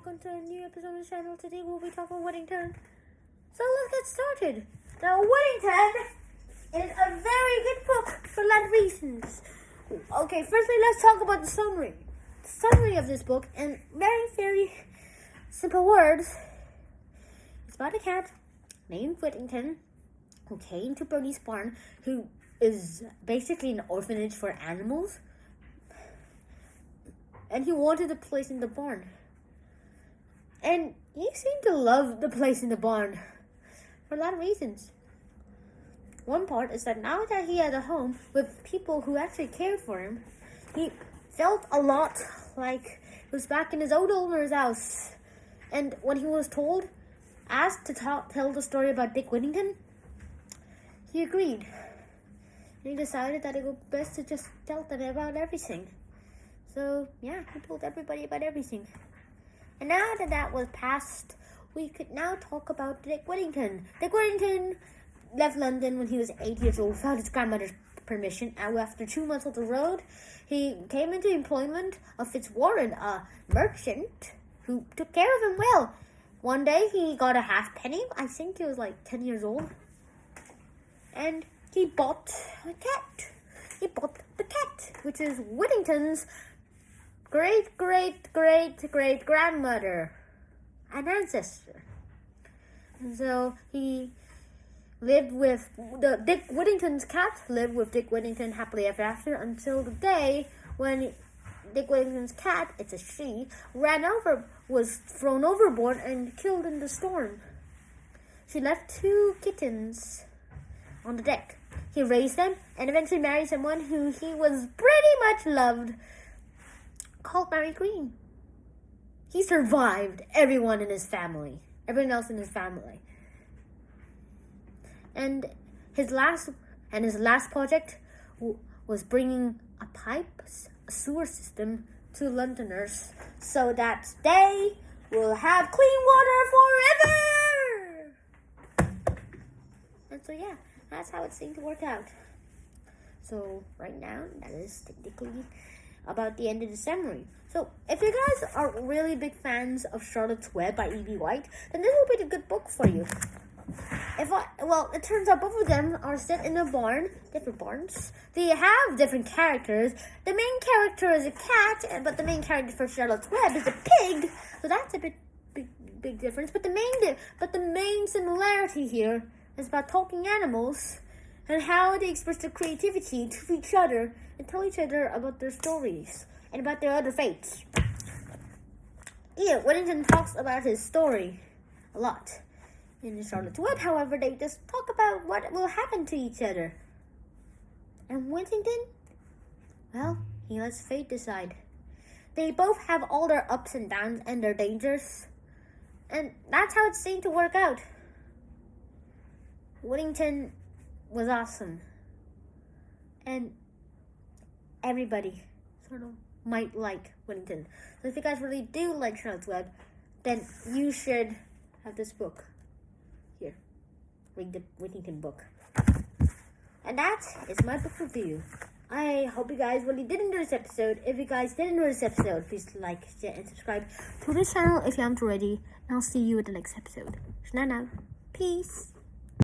welcome to a new episode of the channel. Today we'll be talking Whittington. So let's get started. Now Whittington is a very good book for a lot of reasons. Okay, firstly let's talk about the summary. The summary of this book in very simple words. It's about a cat named Whittington who came to Bernie's barn, who is basically an orphanage for animals. And he wanted a place in the barn. And he seemed to love the place in the barn for a lot of reasons. One part is that now that he had a home with people who actually cared for him, he felt a lot like he was back in his old owner's house. And when he was asked to tell the story about Dick Whittington, he agreed. And he decided that it would be best to just tell them about everything. So, yeah, he told everybody about everything. And now that that was past, we could now talk about Dick Whittington. Dick Whittington left London when he was 8 years old without his grandmother's permission. And after 2 months on the road, he came into employment of Fitzwarren, a merchant who took care of him well. One day, he got a halfpenny. I think he was like 10 years old. And he bought a cat. He bought the cat, which is Whittington's great grandmother, an ancestor. And so he lived with Dick Whittington's cat, lived with Dick Whittington happily ever after until the day when Dick Whittington's cat, it's a she, was thrown overboard and killed in the storm. She left 2 kittens on the deck. He raised them and eventually married someone who he was pretty much loved, called Mary Green. He survived everyone else in his family. And his last project was bringing a sewer system to Londoners so that they will have clean water forever. And so yeah, that's how it seemed to work out. So right now, that is technically about the end of the summary. So if you guys are really big fans of Charlotte's Web by E.B. White, then this will be the good book for you. It turns out both of them are set in a barn, different barns. They have different characters. The main character is a cat, but the main character for Charlotte's Web is a pig. So that's a big difference. But the main similarity here is about talking animals and how they express their creativity to each other and tell each other about their stories and about their other fates. Yeah, Whittington talks about his story a lot. In Charlotte's Web, however, they just talk about what will happen to each other. And Whittington, well, he lets fate decide. They both have all their ups and downs and their dangers. And that's how it seemed to work out. Whittington was awesome. And everybody sort of might like Whittington. So if you guys really do like Charlotte's Web, then you should have this book. Here, read the Whittington book. And that is my book review. I hope you guys really did enjoy this episode. If you guys did enjoy this episode, please like, share, and subscribe to this channel if you haven't already. And I'll see you in the next episode. Now, peace.